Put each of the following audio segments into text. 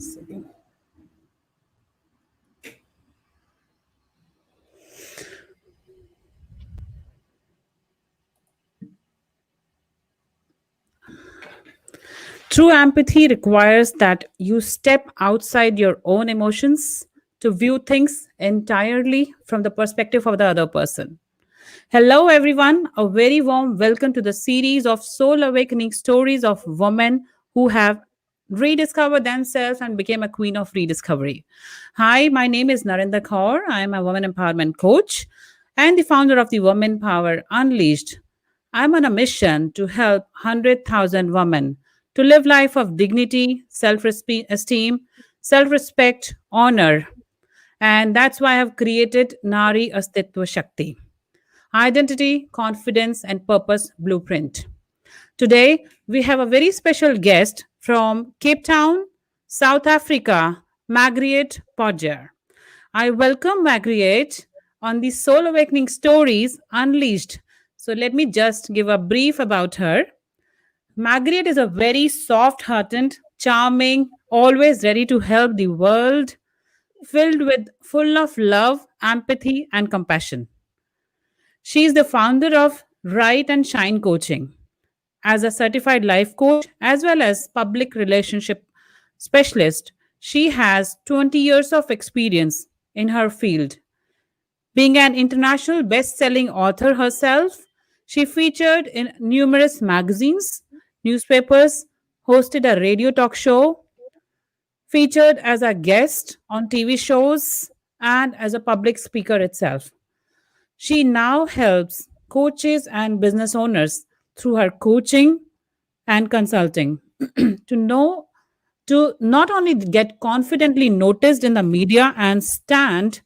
Second. True empathy requires that you step outside your own emotions to view things entirely from the perspective of the other person. Hello, everyone. A very warm welcome to the series of soul awakening stories of women who have rediscovered themselves and became a queen of rediscovery. Hi, my name is Narinder Kaur. I am a woman empowerment coach and the founder of the Women Power Unleashed. I'm on a mission to help 100,000 women to live life of dignity, self-esteem, self-respect, honor. And that's why I have created Nari Astitva Shakti. Identity, Confidence, and Purpose Blueprint. Today, we have a very special guest from Capetown, South Africa, Magriet Potgieter. I welcome Magriet on the Soul Awakening Stories Unleashed. So, let me just give a brief about her. Magriet is a very soft hearted, charming, always ready to help the world, filled with full of love, empathy, and compassion. She is the founder of Write and Shine Coaching as a certified life coach as well as public relationship specialist. She has 20 years of experience in her field. Being an international best-selling author herself, she featured in numerous magazines, newspapers, hosted a radio talk show, featured as a guest on TV shows, and as a public speaker itself. She now helps coaches and business owners through her coaching and consulting to know to not only get confidently noticed in the media and stand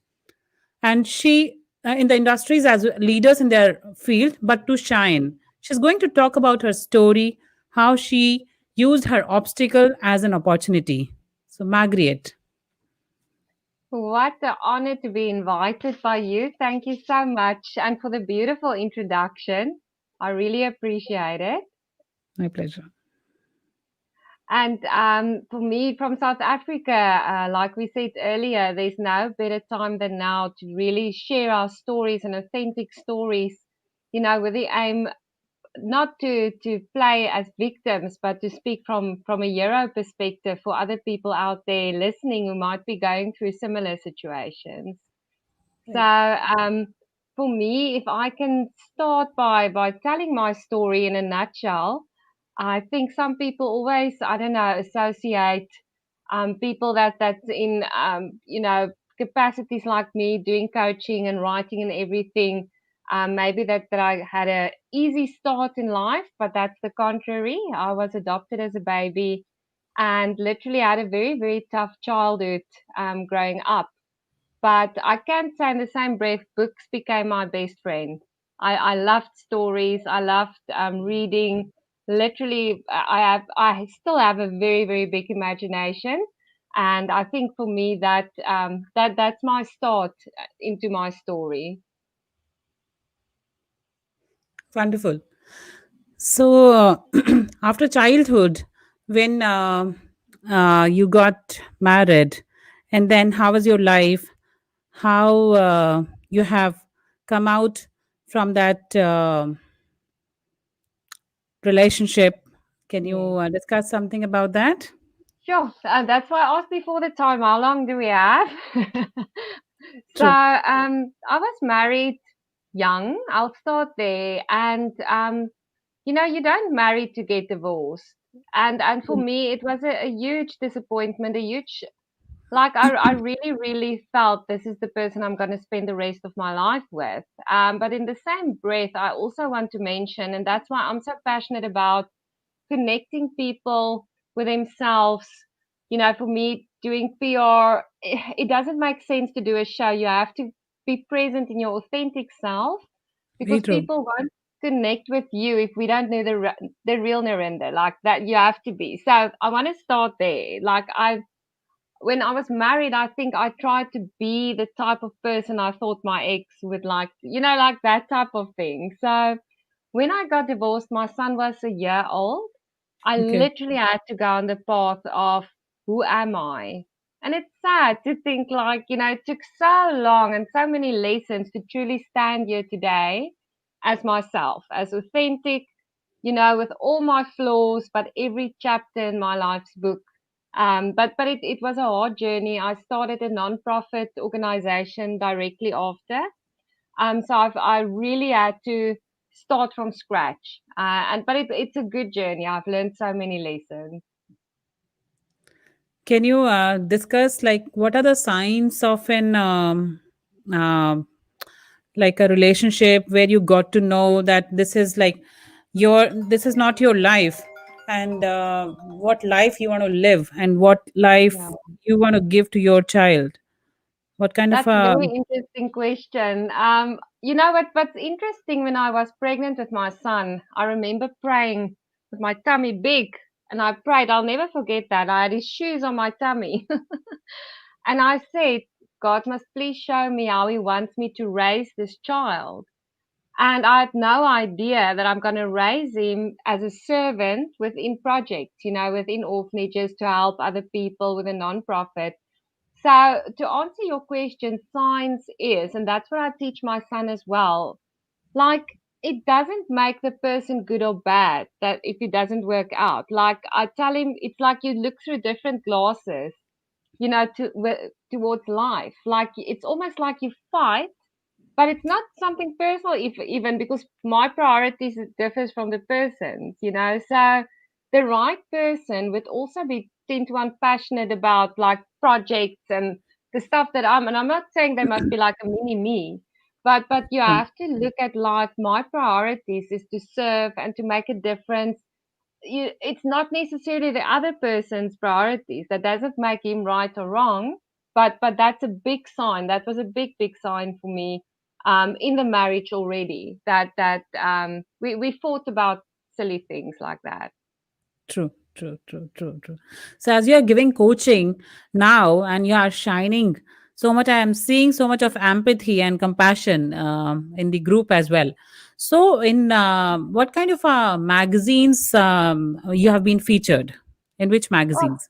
and she in the industries as leaders in their field, but to shine. She's going to talk about her story, how she used her obstacle as an opportunity. So, Margaret. What an honor to be invited by you. Thank you so much. And for the beautiful introduction. I really appreciate it. My pleasure. And for me, from South Africa, like we said earlier, there's no better time than now to really share our stories and authentic stories, with the aim not to play as victims, but to speak from a hero perspective for other people out there listening who might be going through similar situations. So, for me, if I can start by telling my story in a nutshell, I think some people always, I don't know, associate people that's in capacities like me doing coaching and writing and everything. Maybe that I had a easy start in life, but that's the contrary. I was adopted as a baby and literally had a very, very tough childhood growing up. But I can't say in the same breath, books became my best friend. I loved stories. I loved reading. Literally, I still have a very, very big imagination, and I think for me that's my start into my story. Wonderful. So, after childhood, when you got married, and then how was your life? How you have come out from that relationship? Can you Yes. discuss something about that? Sure. That's why I asked before the time, how long do we have? So, True. I was married young. I'll start there. And, you don't marry to get divorced. And for me, it was a huge disappointment, a huge, like, I really, really felt this is the person I'm going to spend the rest of my life with. But in the same breath, I also want to mention, and that's why I'm so passionate about connecting people with themselves. For me, doing PR, it doesn't make sense to do a show. You have to be present in your authentic self Very because true. people won't connect with you if we don't know the real Narinder. Like that, you have to be. So I want to start there. Like when I was married, I think I tried to be the type of person I thought my ex would like, like that type of thing. So when I got divorced, my son was a year old. I Okay. literally had to go on the path of who am I? And it's sad to think like, it took so long and so many lessons to truly stand here today as myself, as authentic, with all my flaws, but every chapter in my life's book. But it was a hard journey. I started a non-profit organization directly after. So I really had to start from scratch. But it's a good journey. I've learned so many lessons. Can you discuss like what are the signs of an um like a relationship where you got to know that this is like this is not your life, and what life you want to live and what life Yeah. you want to give to your child? What kind of That's a very interesting question. What's interesting, when I was pregnant with my son, I remember praying with my tummy big, and I prayed. I'll never forget that. I had his shoes on my tummy, and I said, God must please show me how He wants me to raise this child. And I had no idea that I'm going to raise him as a servant within projects, within orphanages to help other people with a non-profit. So to answer your question, science is, and that's what I teach my son as well. Like, it doesn't make the person good or bad that if it doesn't work out. Like I tell him, it's like you look through different glasses, towards life. Like it's almost like you fight, but it's not something personal, if even because my priorities differs from the person's. So the right person would also be 10 to 1 passionate about like projects and the stuff that and I'm not saying they must be like a mini me, but you have to look at life. My priorities is to serve and to make a difference. It's not necessarily the other person's priorities that doesn't make him right or wrong, but that's a big sign. That was a big sign for me, in the marriage already, that we thought about silly things like that. True, true, true, true, true. So as you are giving coaching now and you are shining so much, I am seeing so much of empathy and compassion in the group as well. So, in what kind of magazines you have been featured? In which Oh, magazines?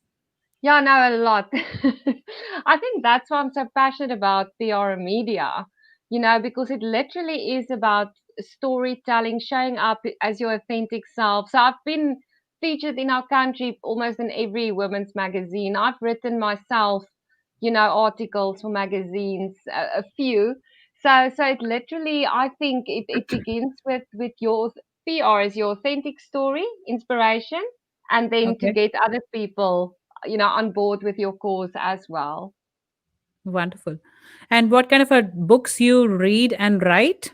yeah, no, a lot. I think that's why I'm so passionate about PR and media, because it literally is about storytelling, showing up as your authentic self. So I've been featured in our country almost in every women's magazine. I've written myself, articles for magazines, a few. So it literally, I think it begins with your PR is your authentic story, inspiration, and then to Okay, get other people, on board with your cause as well. wonderful. And what kind of books you read and write?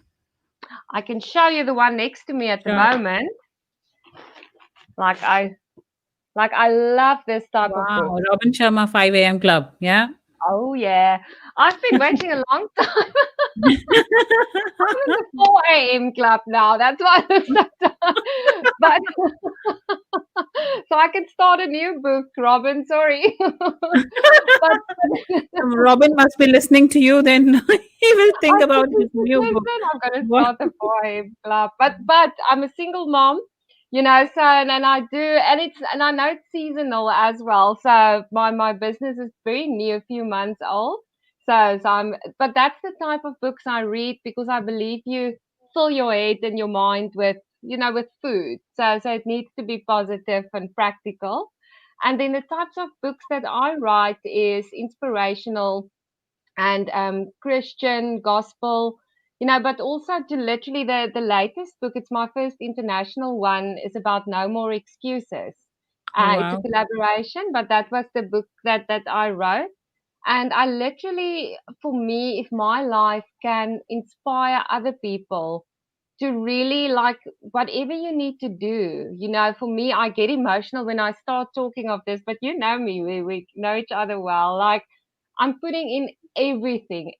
I can show you the one next to me at the Sure. moment. Like I love this type of book. Wow, Robin Sharma 5 a.m. Club. Yeah. Oh yeah, I've been waiting a long time. I'm in the 4 a.m. club now. That's why I stopped. But so I can start a new book, Robin. Sorry, but Robin must be listening to you, then he will think I about think this his is new book. listen, I'm gonna What? start a 4 a.m. club. But I'm a single mom, so and I do, and I know it's seasonal as well. So my business is very new, a few months old. So I'm but that's the type of books I read because I believe you fill your head and your mind with with food. So it needs to be positive and practical. And then the types of books that I write is inspirational and Christian gospel, but also to literally the latest book. It's my first international one. Is about no more excuses. Oh, It's a wow. collaboration, but that was the book that I wrote. And I literally, for me, if my life can inspire other people to really like whatever you need to do, for me, I get emotional when I start talking of this, but you know me, we know each other well. Like I'm putting in everything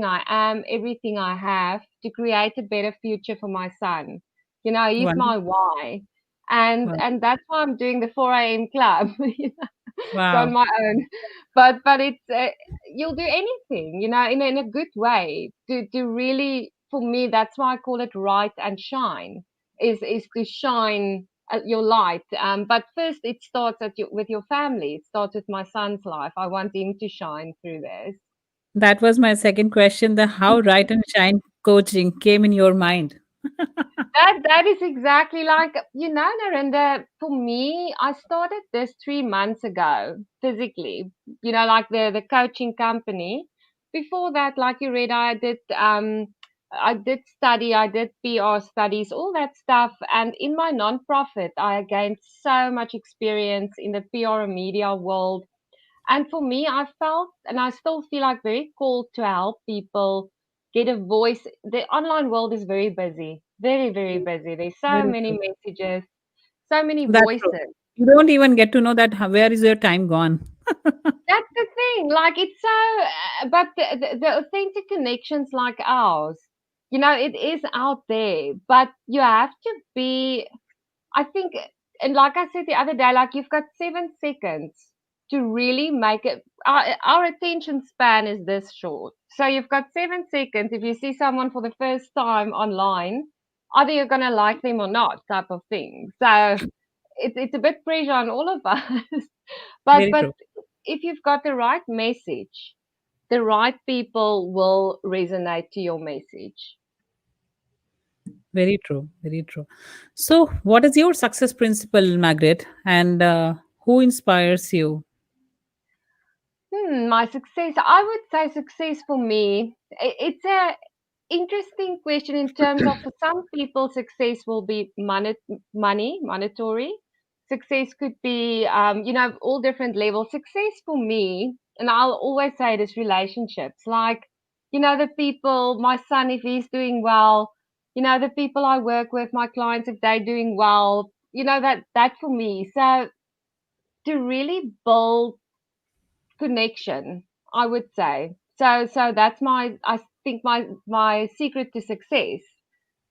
I am, everything I have to create a better future for my son. He's Wonderful. my why. And that's why I'm doing the 4 a.m. club. So on Wow. my own, but it's you'll do anything, in a good way to really, for me, that's why I call it right and shine, is to shine your light. But first, it starts with your family. It starts with my son's life. I want him to shine through this. That was my second question. The how Write and Shine coaching came in your mind. That is exactly like, Narinder, for me, I started this 3 months ago physically, like the coaching company. Before that, like you read, I did study, I did PR studies, all that stuff. And in my nonprofit, I gained so much experience in the PR and media world. And for me, I felt, and I still feel like very called to help people get a voice. The online world is very busy, very, very busy. There's so Very many true. messages, so many That's true. voices. You don't even get to know that where is your time gone. That's the thing. Like it's so, but the authentic connections like ours, it is out there, but you have to be, I think, and like I said the other day, like you've got 7 seconds to really make it. Our attention span is this short. So you've got 7 seconds. If you see someone for the first time online, either you're going to like them or not, type of thing. So it's a bit pressure on all of us. but Very but true. if you've got the right message, the right people will resonate to your message. Very true. Very true. So, what is your success principle, Margaret? And who inspires you? My success. I would say success for me. It's a interesting question in terms of for some people, success will be monetary. Success could be, all different levels. Success for me, and I'll always say it is relationships. Like, the people, my son, if he's doing well, the people I work with, my clients, if they're doing well, that for me. So to really build connection, I would say. So that's I think my secret to success,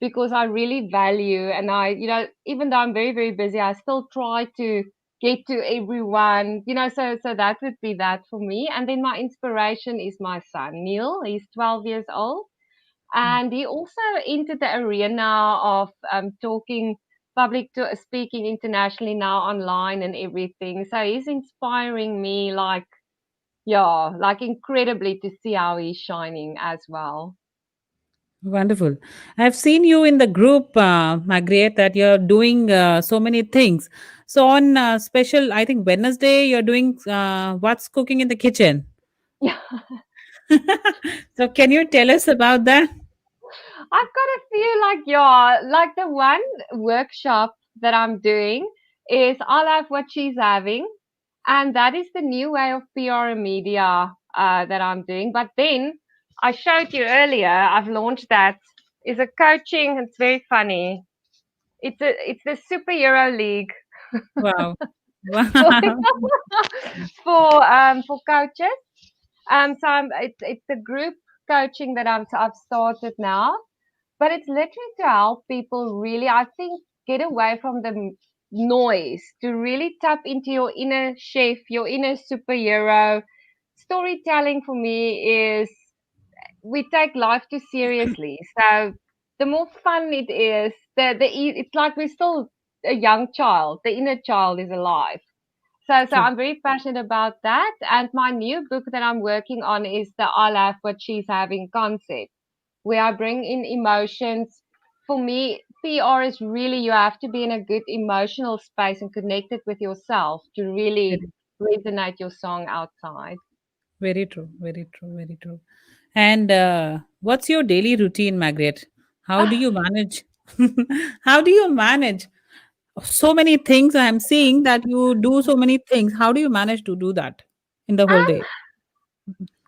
because I really value, and even though I'm very, very busy, I still try to get to everyone, so that would be that for me. And then my inspiration is my son, Neil. He's 12 years old, and he also entered the arena of talking public to speaking internationally now online and everything. So he's inspiring me, like, yeah, like incredibly, to see how he's shining as well. Wonderful. I've seen you in the group, Magriet, that you're doing so many things. So, on special, I think Wednesday, you're doing what's cooking in the kitchen. Yeah, So, can you tell us about that? I've got a few, like, yeah, like the one workshop that I'm doing is I'll have what she's having, and that is the new way of PR and media that I'm doing. But then I showed you earlier, I've launched that is a coaching. It's very funny. It's the superhero league Wow. for Wow. for coaches. So it's a group coaching that I've started now, but it's literally to help people really, I think, get away from the noise, to really tap into your inner chef, your inner superhero. Storytelling for me is, we take life too seriously. So the more fun it is, it's like we're still a young child. The inner child is alive. So True. I'm very passionate about that. And my new book that I'm working on is the I Love What She's Having concept, where I bring in emotions. For me, PR is really, you have to be in a good emotional space and connected with yourself to really Very, resonate your song outside. very true. Very true. Very true. And what's your daily routine, Margaret? How do you manage? How do you manage so many things? I'm seeing that you do so many things. How do you manage to do that in the whole Um, day?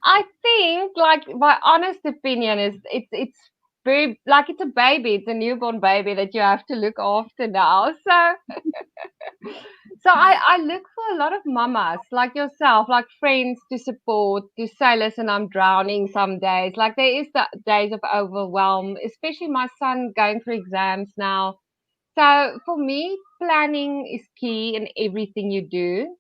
I think, like, my honest opinion is it's very, like, it's a baby, it's a newborn baby that you have to look after now. So I look for a lot of mamas like yourself, like friends to support, to say, listen, I'm drowning some days. Like there is the days of overwhelm, especially my son going through exams now. So for me, planning is key in everything you do.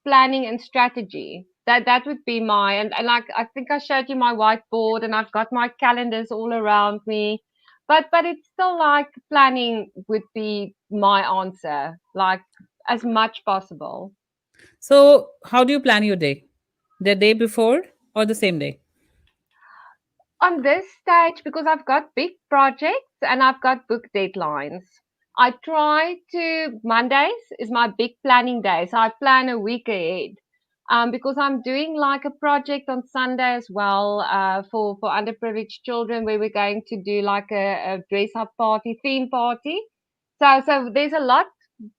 Planning and strategy. That would be and like I think I showed you my whiteboard, and I've got my calendars all around me. but it's still like planning would be my answer, like as much possible. So, how do you plan your day? The day before or the same day? On this stage, because I've got big projects and I've got book deadlines, I try to, Mondays is my big planning day. So I plan a week ahead. Because I'm doing like a project on Sunday as well, for underprivileged children, where we're going to do like a dress up party, theme party. So there's a lot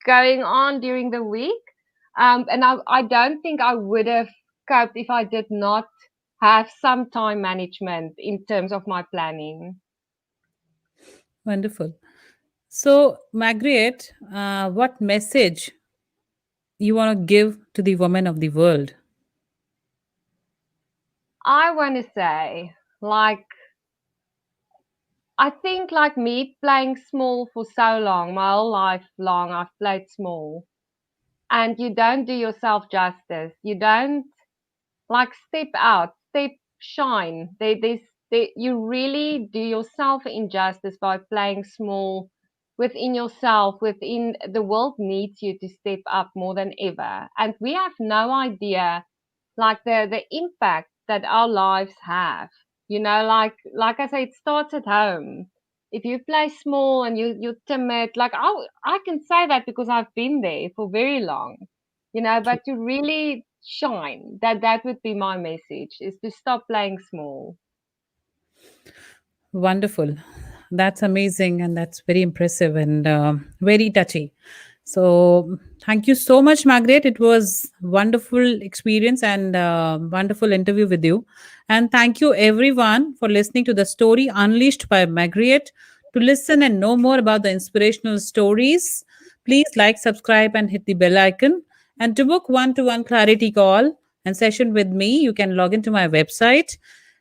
going on during the week. And I don't think I would have coped if I did not have some time management in terms of my planning. Wonderful. So, Magriet, what message you want to give to the women of the world? I want to say, like, I think like me playing small for so long, my whole life long, I've played small, and you don't do yourself justice. You don't like step out, step shine. You really do yourself injustice by playing small within yourself. Within the world needs you to step up more than ever, and we have no idea like the impact that our lives have. Like I say, it starts at home. If you play small and you're timid, like I can say that because I've been there for very long, but to really shine, that would be my message, is to stop playing small. Wonderful. That's amazing and that's very impressive and very touchy. So, thank you so much, Margaret. It was wonderful experience and wonderful interview with you. And thank you everyone for listening to the story unleashed by Magriet. To listen and know more about the inspirational stories, please like, subscribe, and hit the bell icon. And to book one-to-one clarity call and session with me, you can log into my website.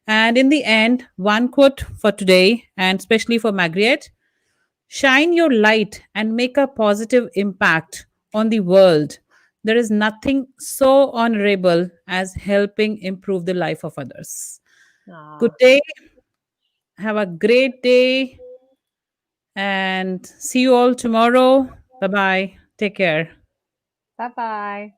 And in the end, one quote for today, and especially for Magriet: shine your light and make a positive impact on the world. There is nothing so honorable as helping improve the life of others. Good Oh, day. Have a great day. And see you all tomorrow. Bye bye. Take care. bye bye.